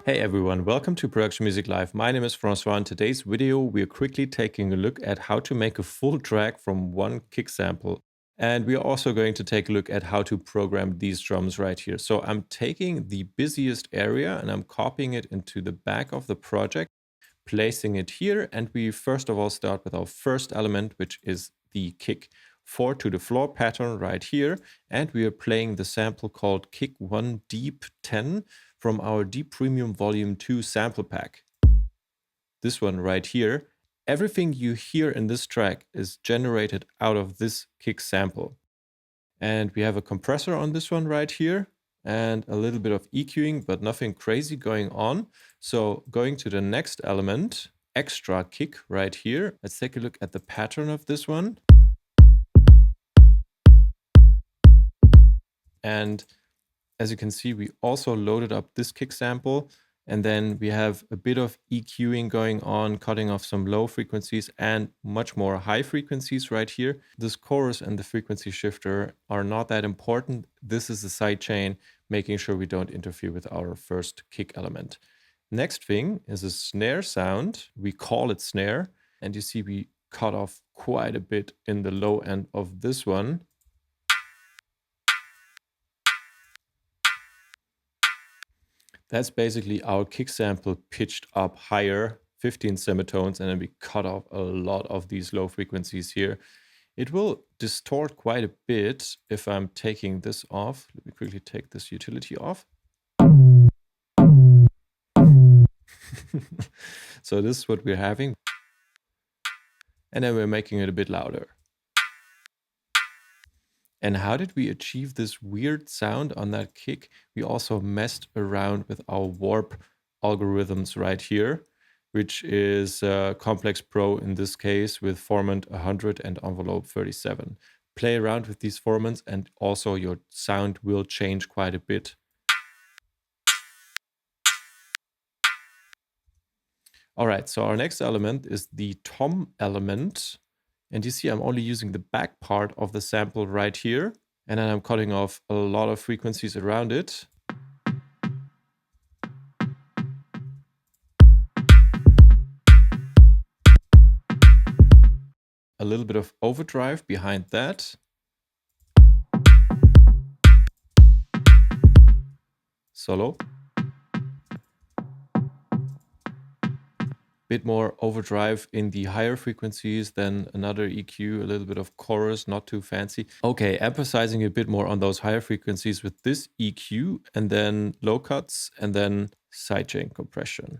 Hey everyone, welcome to Production Music Live. My name is Francois. In today's video, we are quickly taking a look at how to make a full track from one kick sample. And we are also going to take a look at how to program these drums right here. So I'm taking the busiest area and I'm copying it into the back of the project, placing it here. And we first of all start with our first element, which is the kick 4 to the floor pattern right here. And we are playing the sample called Kick 1 Deep 10 from our Deep Premium Volume 2 sample pack. This one right here. Everything you hear in this track is generated out of this kick sample. And we have a compressor on this one right here and a little bit of EQing, but nothing crazy going on. So going to the next element, extra kick right here. Let's take a look at the pattern of this one. And as you can see, we also loaded up this kick sample, and then we have a bit of EQing going on, cutting off some low frequencies and much more high frequencies right here. This chorus and the frequency shifter are not that important. This is the sidechain, making sure we don't interfere with our first kick element. Next thing is a snare sound. We call it snare, and you see we cut off quite a bit in the low end of this one. That's basically our kick sample pitched up higher, 15 semitones, and then we cut off a lot of these low frequencies here. It will distort quite a bit if I'm taking this off. Let me quickly take this utility off. So this is what we're having. And then we're making it a bit louder. And how did we achieve this weird sound on that kick? We also messed around with our warp algorithms right here, which is Complex Pro in this case with formant 100 and envelope 37. Play around with these formants and also your sound will change quite a bit. All right, so our next element is the tom element. And you see I'm only using the back part of the sample right here. And then I'm cutting off a lot of frequencies around it. A little bit of overdrive behind that. Solo. Bit more overdrive in the higher frequencies, then another EQ, a little bit of chorus, not too fancy. Okay, emphasizing a bit more on those higher frequencies with this EQ, and then low cuts, and then sidechain compression.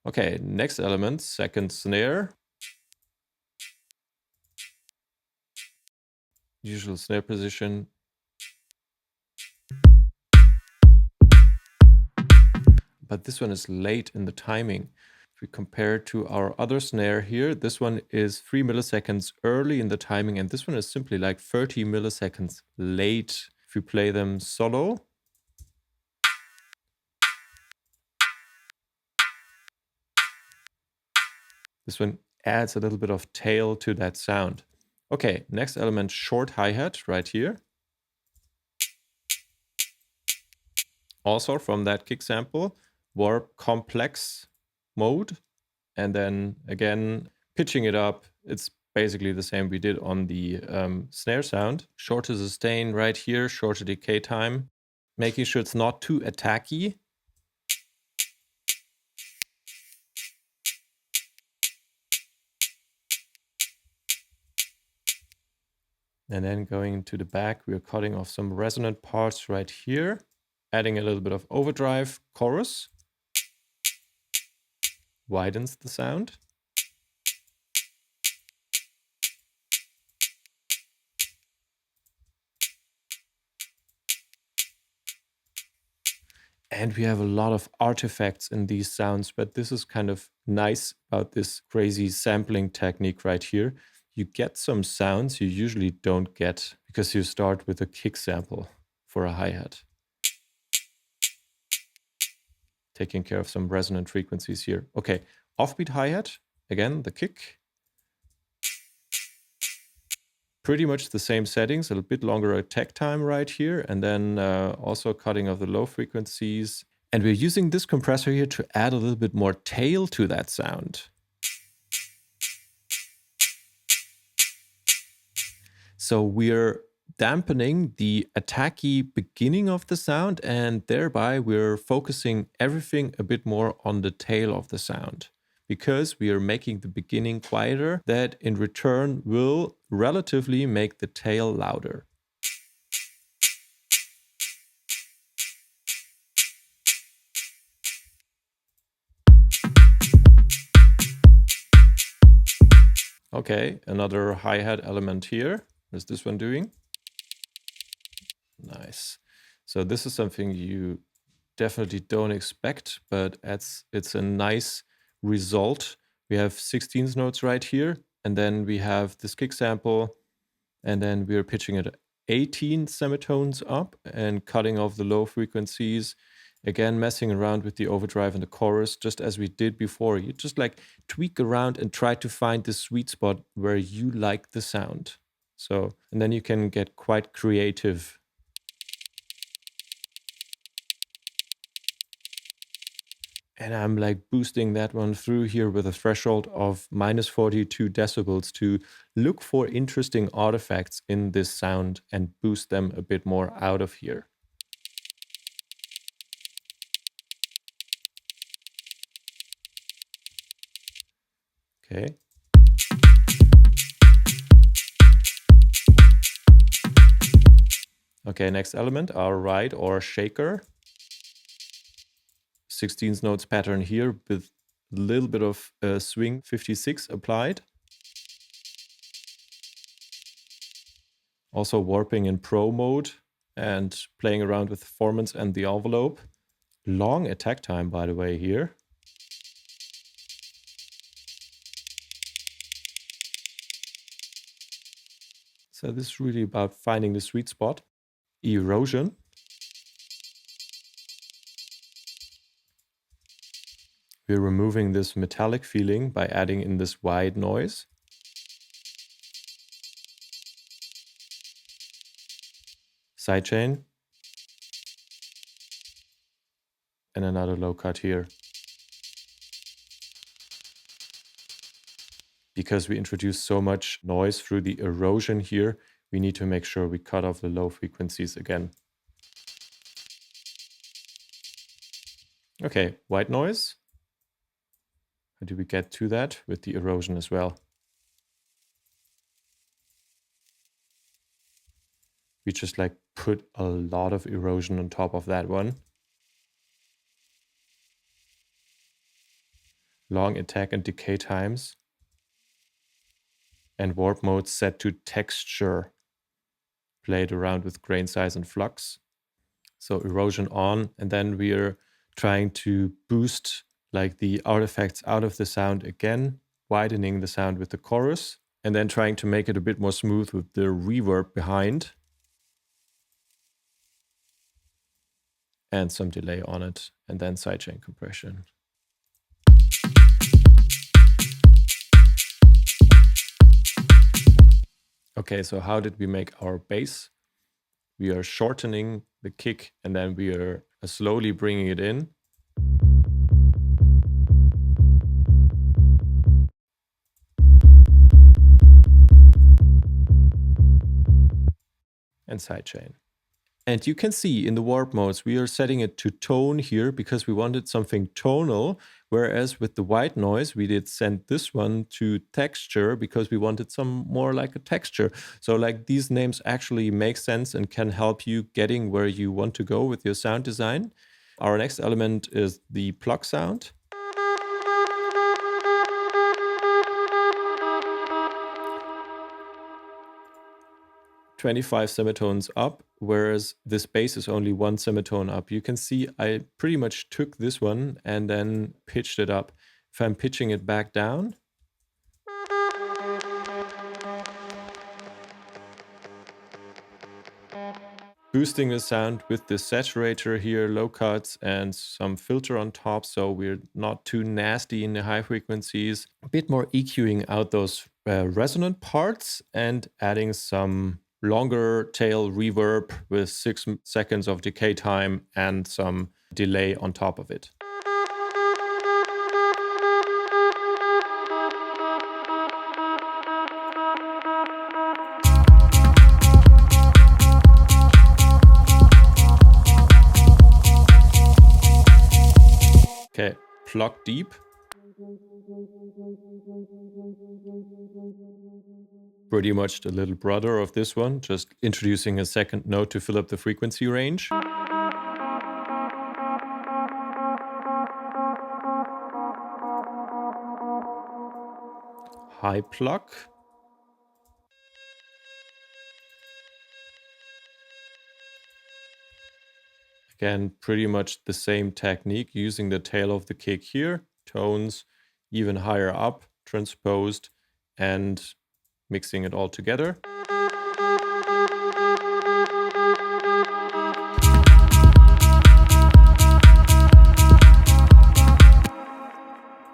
Okay, next element, second snare. Usual snare position. But this one is late in the timing. If we compare to our other snare here, this one is 3 milliseconds early in the timing, and this one is simply like 30 milliseconds late if we play them solo. This one adds a little bit of tail to that sound. Okay, next element, short hi-hat right here. Also from that kick sample. Warp complex mode, and then again pitching it up. It's basically the same we did on the snare sound. Shorter sustain right here, shorter decay time, making sure it's not too attacky. And then going to the back, we're cutting off some resonant parts right here, adding a little bit of overdrive chorus. Widens the sound. And we have a lot of artifacts in these sounds, but this is kind of nice about this crazy sampling technique right here. You get some sounds you usually don't get because you start with a kick sample for a hi-hat. Taking care of some resonant frequencies here. Okay, offbeat hi-hat, again, the kick. pretty much the same settings, a little bit longer attack time right here, and then also cutting of the low frequencies. And we're using this compressor here to add a little bit more tail to that sound. So we're dampening the attacky beginning of the sound, and thereby we're focusing everything a bit more on the tail of the sound, because we are making the beginning quieter, that in return will relatively make the tail louder. Okay, another hi-hat element here. What's this one doing? Nice. So this is something you definitely don't expect, but it's a nice result. We have 16th notes right here, and then we have this kick sample, and then we're pitching it 18 semitones up and cutting off the low frequencies. Again, messing around with the overdrive and the chorus, just as we did before. You just like tweak around and try to find the sweet spot where you like the sound. So, and then you can get quite creative. And I'm like boosting that one through here with a threshold of -42 decibels to look for interesting artifacts in this sound and boost them a bit more out of here. Okay. Okay, next element, our ride or shaker. 16th notes pattern here with a little bit of swing 56 applied. Also warping in pro mode and playing around with performance and the envelope. Long attack time, by the way, here. So this is really about finding the sweet spot. Erosion. We're removing this metallic feeling by adding in this wide noise. Sidechain. And another low cut here. Because we introduced so much noise through the erosion here, we need to make sure we cut off the low frequencies again. Okay, white noise. How do we get to that? With the erosion as well. We just like put a lot of erosion on top of that one. Long attack and decay times. And warp mode set to texture. Played around with grain size and flux. So erosion on, and then we're trying to boost like the artifacts out of the sound again, widening the sound with the chorus, and then trying to make it a bit more smooth with the reverb behind. And some delay on it, and then sidechain compression. Okay, so how did we make our bass? We are shortening the kick, and then we are slowly bringing it in. And sidechain. And you can see in the warp modes, we are setting it to tone here because we wanted something tonal, whereas with the white noise, we did send this one to texture because we wanted some more like a texture. So like these names actually make sense and can help you getting where you want to go with your sound design. Our next element is the plug sound. 25 semitones up, whereas this bass is only 1 semitone up. You can see I pretty much took this one and then pitched it up. If I'm pitching it back down, boosting the sound with the saturator here, low cuts, and some filter on top, so we're not too nasty in the high frequencies. A bit more EQing out those resonant parts and adding some longer tail reverb with 6 seconds of decay time and some delay on top of it. Okay, pluck deep. Pretty much the little brother of this one, just introducing a second note to fill up the frequency range. High pluck. Again, pretty much the same technique, using the tail of the kick here, tones even higher up, transposed, and mixing it all together.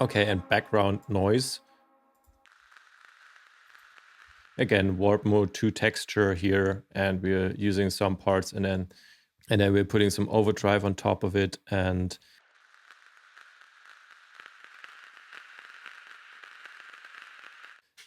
Okay, and background noise. Again, warp mode to texture here, and we're using some parts, and then we're putting some overdrive on top of it. And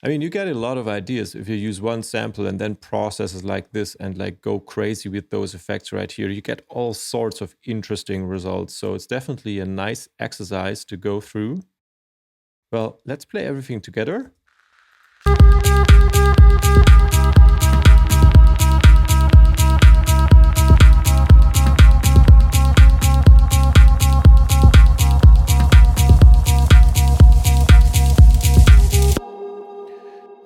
I mean, you get a lot of ideas if you use one sample and then processes like this and like go crazy with those effects right here. You get all sorts of interesting results. So it's definitely a nice exercise to go through. Well, let's play everything together.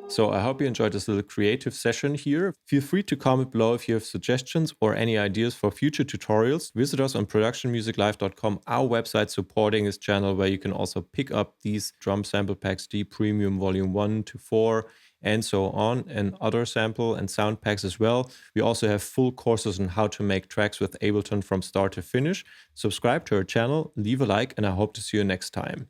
So I hope you enjoyed this little creative session here. Feel free to comment below if you have suggestions or any ideas for future tutorials. Visit us on productionmusiclive.com, our website supporting this channel, where you can also pick up these drum sample packs, D Premium Volume 1 to 4, and so on, and other sample and sound packs as well. We also have full courses on how to make tracks with Ableton from start to finish. Subscribe to our channel, leave a like, and I hope to see you next time.